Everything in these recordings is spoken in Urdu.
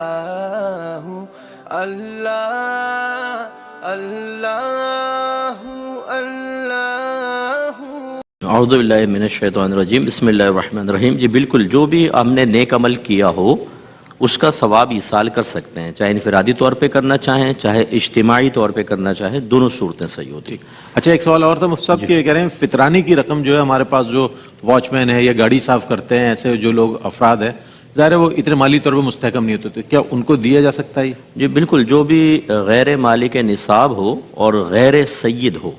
اعوذ باللہ من الشیطان الرجیم بسم اللہ الرحمن الرحیم. جی بالکل، جو بھی ہم نے نیک عمل کیا ہو اس کا ثواب ایصال کر سکتے ہیں، چاہے انفرادی طور پہ کرنا چاہیں چاہے اجتماعی طور پہ کرنا چاہیں، دونوں صورتیں صحیح ہوتی ہیں. اچھا، ایک سوال اور تھا مفتی صاحب کہ کہہ رہے ہیں فطرانی کی رقم جو ہے ہمارے پاس جو واچ مین ہے یا گاڑی صاف کرتے ہیں، ایسے جو لوگ افراد ہیں، ظاہر ہے وہ اتنے مالی طور پہ مستحکم نہیں ہوتے، تو کیا ان کو دیا جا سکتا ہے؟ جی بالکل، جو بھی غیر مالک نصاب ہو اور غیر سید ہو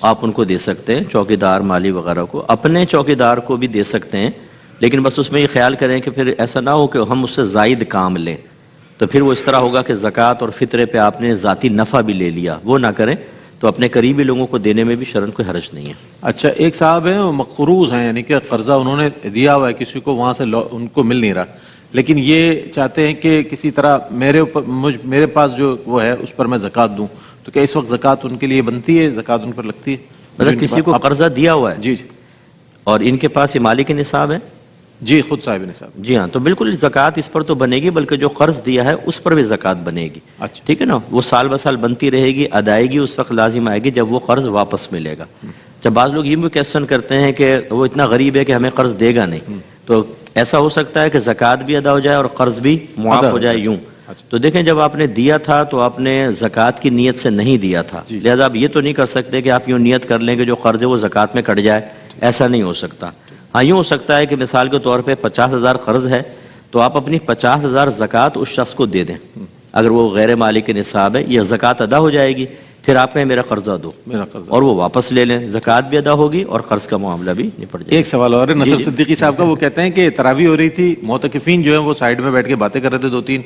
آپ ان کو دے سکتے ہیں، چوکیدار مالی وغیرہ کو، اپنے چوکیدار کو بھی دے سکتے ہیں، لیکن بس اس میں یہ خیال کریں کہ پھر ایسا نہ ہو کہ ہم اس سے زائد کام لیں، تو پھر وہ اس طرح ہوگا کہ زکوٰۃ اور فطرے پہ آپ نے ذاتی نفع بھی لے لیا، وہ نہ کریں. تو اپنے قریبی لوگوں کو دینے میں بھی شرعاً کوئی حرج نہیں ہے. اچھا، ایک صاحب ہیں وہ مقروض ہیں، یعنی کہ قرضہ انہوں نے دیا ہوا ہے کسی کو، وہاں سے ان کو مل نہیں رہا، لیکن یہ چاہتے ہیں کہ کسی طرح میرے پاس جو وہ ہے اس پر میں زکوٰۃ دوں، تو کیا اس وقت زکوٰۃ ان کے لیے بنتی ہے؟ زکوٰۃ ان پر لگتی ہے؟ مطلب کسی کو قرضہ دیا ہوا ہے جی اور ان کے پاس یہ مالک نصاب ہے؟ جی، خود صاحب نصاب. جی ہاں، تو بالکل زکوٰۃ اس پر تو بنے گی، بلکہ جو قرض دیا ہے اس پر بھی زکوٰۃ بنے گی. اچھا، ٹھیک ہے نا، وہ سال بہ سال بنتی رہے گی، ادائیگی اس وقت لازم آئے گی جب وہ قرض واپس ملے گا. جب بعض لوگ یہ بھی کویسچن کرتے ہیں کہ وہ اتنا غریب ہے کہ ہمیں قرض دے گا نہیں، تو ایسا ہو سکتا ہے کہ زکوٰۃ بھی ادا ہو جائے اور قرض بھی معاف ہو جائے یوں. تو دیکھیں، جب آپ نے دیا تھا تو آپ نے زکوٰۃ کی نیت سے نہیں دیا تھا، لہذا آپ یہ تو نہیں کر سکتے کہ آپ یوں نیت کر لیں کہ جو قرض ہے وہ زکوٰۃ میں کٹ جائے، ایسا نہیں ہو سکتا. ہاں یوں ہو سکتا ہے کہ مثال کے طور پہ 50,000 قرض ہے تو آپ اپنی 50,000 زکوٰۃ اس شخص کو دے دیں، اگر وہ غیر مالک نصاب ہے، یہ زکوٰۃ ادا ہو جائے گی، پھر آپ کہیں میرا قرضہ دو اور وہ واپس لے لیں، زکوٰۃ بھی ادا ہوگی اور قرض کا معاملہ بھی نپٹ جائے گا. ایک سوال اور ہے نصر صدیقی صاحب کا، وہ کہتے ہیں کہ تراویح ہو رہی تھی، معتکفین جو ہیں وہ سائیڈ میں بیٹھ کے باتیں کر رہے تھے 2-3،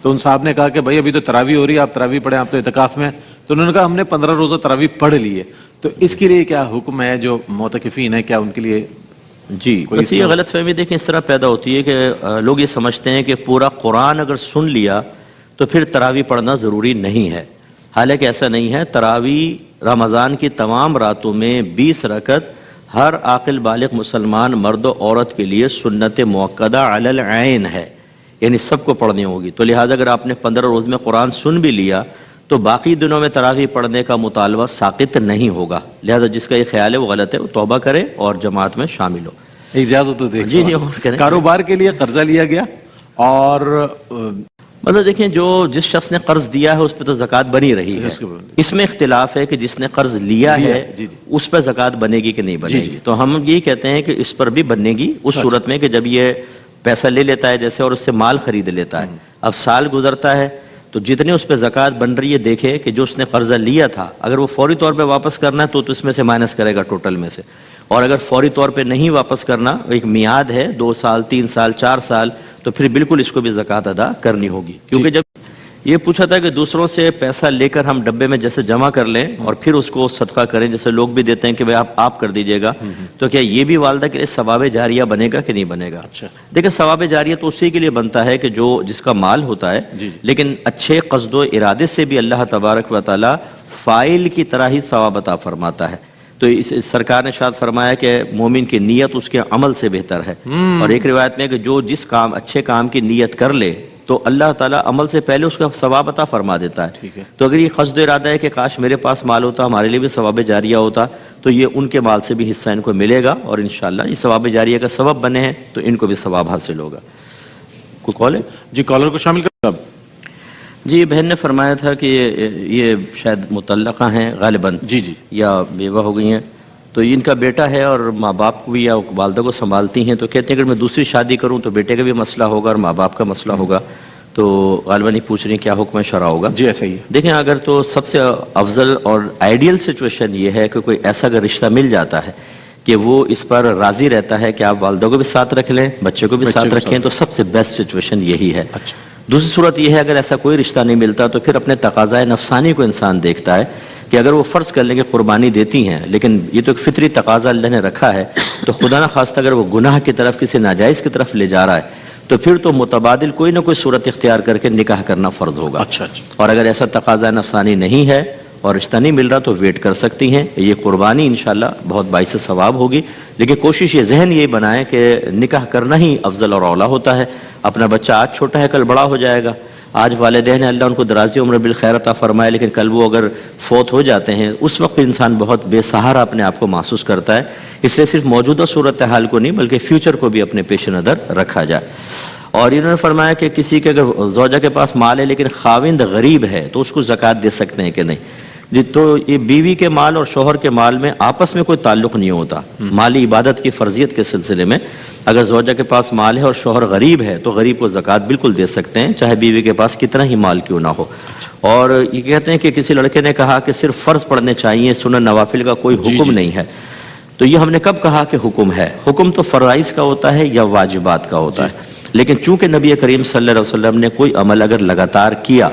تو ان صاحب نے کہا کہ بھائی ابھی تو تراویح ہو رہی ہے، آپ تراویح پڑھیں، آپ تو اعتکاف میں ہیں. تو انہوں نے کہا ہم نے 15 روزہ تراویح پڑھ لی ہے، تو اس کے لیے کیا حکم ہے؟ جو معتکفین ہیں کیا ان کے لیے؟ جی بس یہ غلط فہمی دیکھیں اس طرح پیدا ہوتی ہے کہ لوگ یہ سمجھتے ہیں کہ پورا قرآن اگر سن لیا تو پھر تراویح پڑھنا ضروری نہیں ہے، حالانکہ ایسا نہیں ہے. تراویح رمضان کی تمام راتوں میں 20 رکعت ہر عاقل بالغ مسلمان مرد و عورت کے لیے سنت موقدہ علی العین ہے، یعنی سب کو پڑھنی ہوگی. تو لہٰذا اگر آپ نے 15 روز میں قرآن سن بھی لیا تو باقی دنوں میں تراویح پڑھنے کا مطالبہ ساقط نہیں ہوگا. لہذا جس کا یہ خیال ہے وہ غلط ہے، وہ توبہ کرے اور جماعت میں شامل ہو. اجازت تو دے. جی کاروبار کے لیے قرضہ لیا گیا اور مطلب دیکھیں، جس شخص نے قرض دیا ہے اس پہ تو زکوٰۃ بنی رہی ہے. اس میں اختلاف ہے کہ جس نے قرض لیا ہے اس پہ زکوٰۃ بنے گی کہ نہیں بنے گی. تو ہم یہی کہتے ہیں کہ اس پر بھی بنے گی اس صورت میں کہ جب یہ پیسہ لے لیتا ہے جیسے اور اس سے مال خرید لیتا ہے، اب سال گزرتا ہے تو جتنے اس پہ زکوٰۃ بن رہی ہے دیکھے کہ جو اس نے قرضہ لیا تھا اگر وہ فوری طور پہ واپس کرنا ہے تو اس میں سے مائنس کرے گا ٹوٹل میں سے، اور اگر فوری طور پہ نہیں واپس کرنا، ایک میعاد ہے 2 سال 3 سال 4 سال، تو پھر بالکل اس کو بھی زکوٰۃ ادا کرنی ہوگی. کیونکہ جب یہ پوچھا تھا کہ دوسروں سے پیسہ لے کر ہم ڈبے میں جیسے جمع کر لیں اور پھر اس کو صدقہ کریں، جیسے لوگ بھی دیتے ہیں کہ بھائی آپ کر دیجئے گا، تو کیا یہ بھی والدہ کے لیے ثواب جاریہ بنے گا کہ نہیں بنے گا؟ دیکھیں، ثواب جاریہ تو اسی کے لیے بنتا ہے کہ جس کا مال ہوتا ہے، لیکن اچھے قصد و ارادے سے بھی اللہ تبارک و تعالی فاعل کی طرح ہی ثواب عطا فرماتا ہے. تو سرکار نے ارشاد فرمایا کہ مومن کی نیت اس کے عمل سے بہتر ہے، اور ایک روایت میں کہ جس کام اچھے کام کی نیت کر لے تو اللہ تعالیٰ عمل سے پہلے اس کا ثواب عطا فرما دیتا ہے. تو اگر یہ قصد ارادہ ہے کہ کاش میرے پاس مال ہوتا، ہمارے لیے بھی ثواب جاریہ ہوتا، تو یہ ان کے مال سے بھی حصہ ان کو ملے گا اور انشاءاللہ یہ ثواب جاریہ کا سبب بنے ہیں تو ان کو بھی ثواب حاصل ہوگا. کوئی کال ہے؟ جی، کالر کو شامل کر. جی، بہن نے فرمایا تھا کہ یہ شاید مطلقہ ہیں غالباً، جی یا بیوہ ہو گئی ہیں، تو ان کا بیٹا ہے اور ماں باپ کو بھی یا والدہ کو سنبھالتی ہیں، تو کہتے ہیں اگر میں دوسری شادی کروں تو بیٹے کا بھی مسئلہ ہوگا اور ماں باپ کا مسئلہ ہوگا، تو غالباً یہ پوچھ رہی ہیں کیا حکم شرع ہوگا. جی ایسا ہی ہے. دیکھیں، اگر تو سب سے افضل اور آئیڈیل سچویشن یہ ہے کہ کوئی ایسا اگر رشتہ مل جاتا ہے کہ وہ اس پر راضی رہتا ہے کہ آپ والدہ کو بھی ساتھ رکھ لیں، بچے کو بھی ساتھ رکھیں، تو سب سے بیسٹ سچویشن یہی ہے. دوسری صورت یہ ہے اگر ایسا کوئی رشتہ نہیں ملتا تو پھر اپنے تقاضائے نفسانی کو انسان دیکھتا ہے کہ اگر وہ فرض کر لیں کہ قربانی دیتی ہیں لیکن یہ تو ایک فطری تقاضا اللہ نے رکھا ہے، تو خدا نہ خواستہ اگر وہ گناہ کی طرف کسی ناجائز کی طرف لے جا رہا ہے تو پھر تو متبادل کوئی نہ کوئی صورت اختیار کر کے نکاح کرنا فرض ہوگا. اچھا. اور اگر ایسا تقاضا نفسانی نہیں ہے اور رشتہ نہیں مل رہا تو ویٹ کر سکتی ہیں. یہ قربانی انشاءاللہ بہت باعث ثواب ہوگی، لیکن کوشش یہ ذہن یہ بنائیں کہ نکاح کرنا ہی افضل اور اولیٰ ہوتا ہے، اپنا بچہ آج چھوٹا ہے کل بڑا ہو جائے گا. آج والدین اللہ ان کو دراز عمر بالخیر عطا فرمائے، لیکن کل وہ اگر فوت ہو جاتے ہیں اس وقت انسان بہت بے سہارا اپنے آپ کو محسوس کرتا ہے. اس لیے صرف موجودہ صورتحال کو نہیں بلکہ فیوچر کو بھی اپنے پیش نظر رکھا جائے. اور انہوں نے فرمایا کہ کسی کے اگر زوجہ کے پاس مال ہے لیکن خاوند غریب ہے تو اس کو زکوٰۃ دے سکتے ہیں کہ نہیں. جی تو یہ بیوی کے مال اور شوہر کے مال میں آپس میں کوئی تعلق نہیں ہوتا. مالی عبادت کی فرضیت کے سلسلے میں اگر زوجہ کے پاس مال ہے اور شوہر غریب ہے تو غریب کو زکوٰۃ بالکل دے سکتے ہیں، چاہے بیوی کے پاس کتنا ہی مال کیوں نہ ہو. اور یہ کہتے ہیں کہ کسی لڑکے نے کہا کہ صرف فرض پڑھنے چاہیے، سنن نوافل کا کوئی حکم نہیں ہے. تو یہ ہم نے کب کہا کہ حکم ہے؟ حکم تو فرائض کا ہوتا ہے یا واجبات کا ہوتا ہے. لیکن چونکہ نبی کریم صلی اللہ علیہ وسلم نے کوئی عمل اگر لگاتار کیا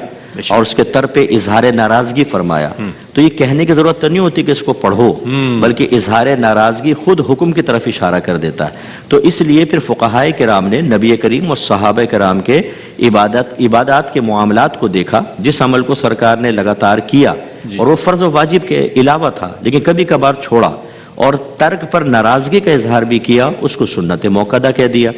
اور اس کے تر پہ اظہار ناراضگی فرمایا تو یہ کہنے کی ضرورت تو نہیں ہوتی کہ اس کو پڑھو، بلکہ اظہار ناراضگی خود حکم کی طرف اشارہ کر دیتا ہے. تو اس لیے پھر فقہائے کرام نے نبی کریم اور صحابہ کرام کے عبادات کے معاملات کو دیکھا. جس عمل کو سرکار نے لگاتار کیا اور وہ فرض و واجب کے علاوہ تھا لیکن کبھی کبھار چھوڑا اور ترک پر ناراضگی کا اظہار بھی کیا، اس کو سنت موقدہ کہہ دیا.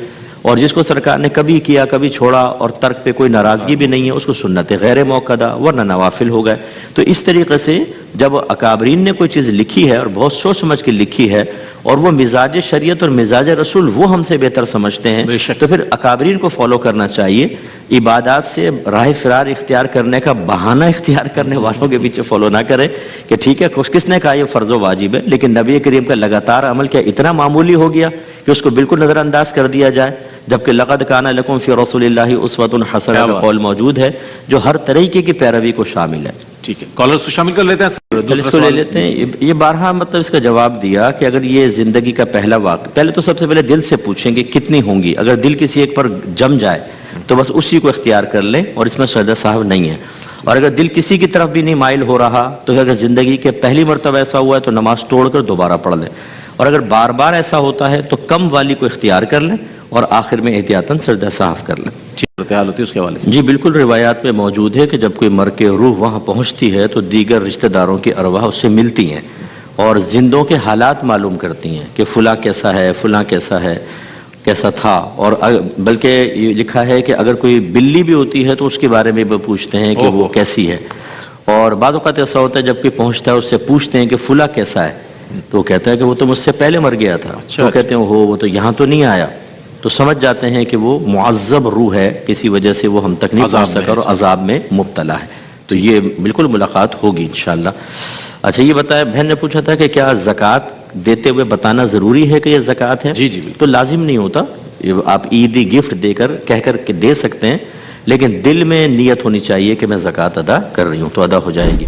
اور جس کو سرکار نے کبھی کیا کبھی چھوڑا اور ترک پہ کوئی ناراضگی بھی نہیں ہے، اس کو سنت غیر موقدہ ورنہ نوافل ہو گئے. تو اس طریقے سے جب اکابرین نے کوئی چیز لکھی ہے اور بہت سوچ سمجھ کے لکھی ہے اور وہ مزاج شریعت اور مزاج رسول وہ ہم سے بہتر سمجھتے ہیں تو پھر اکابرین کو فالو کرنا چاہیے. عبادات سے راہ فرار اختیار کرنے کا بہانہ اختیار کرنے والوں کے پیچھے فالو نہ کریں کہ ٹھیک ہے کس نے کہا یہ فرض و واجب ہے، لیکن نبی کریم کا لگاتار عمل کیا اتنا معمولی ہو گیا کہ اس کو بالکل نظر انداز کر دیا جائے، جبکہ لقد کان لکم فی رسول اللہ اسوۃ حسنہ کا قول موجود ہے جو ہر طریقے کی پیروی کو شامل ہے. ٹھیک ہے، کالرز کو شامل کر لیتے ہیں. اس کو لے لیتے ہیں. یہ بارہا مطلب اس کا جواب دیا کہ اگر یہ زندگی کا پہلا واقعہ، پہلے تو سب سے پہلے دل سے پوچھیں کہ کتنی ہوں گی. اگر دل کسی ایک پر جم جائے تو بس اسی کو اختیار کر لیں اور اس میں سجدہ صاحب نہیں ہے. اور اگر دل کسی کی طرف بھی نہیں مائل ہو رہا تو اگر زندگی کے پہلی مرتبہ ایسا ہوا ہے تو نماز توڑ کر دوبارہ پڑھ لیں. اور اگر بار بار ایسا ہوتا ہے تو کم والی کو اختیار کر لیں اور آخر میں احتیاطاً سجدہ صاف کر لیں. صورتحال ہوتی ہے اس کے حوالے سے. جی بالکل، روایات میں موجود ہے کہ جب کوئی مر کے روح وہاں پہنچتی ہے تو دیگر رشتہ داروں کی ارواح اس سے ملتی ہیں اور زندوں کے حالات معلوم کرتی ہیں کہ فلاں کیسا ہے، فلاں کیسا ہے، کیسا تھا. اور بلکہ یہ لکھا ہے کہ اگر کوئی بلی بھی ہوتی ہے تو اس کے بارے میں بھی پوچھتے ہیں کہ وہ کیسی ہے. اور بعض اوقات ایسا ہوتا ہے جب کوئی پہنچتا ہے اس سے پوچھتے ہیں کہ فلاں کیسا ہے تو وہ کہتا ہے کہ وہ تو مجھ سے پہلے مر گیا تھا. تو کہتے ہیں وہ تو یہاں تو نہیں آیا. تو سمجھ جاتے ہیں کہ وہ معذب روح ہے، کسی وجہ سے وہ ہم تک نہیں پہنچ سکا اور عذاب میں مبتلا ہے. تو یہ بالکل ملاقات ہوگی انشاءاللہ. اچھا یہ بتایا، بہن نے پوچھا تھا کہ کیا زکوٰۃ دیتے ہوئے بتانا ضروری ہے کہ یہ زکوٰۃ ہے؟ جی تو لازم نہیں ہوتا. آپ عیدی گفٹ دے کر کہہ کر کے دے سکتے ہیں لیکن دل میں نیت ہونی چاہیے کہ میں زکوٰۃ ادا کر رہی ہوں تو ادا ہو جائے گی.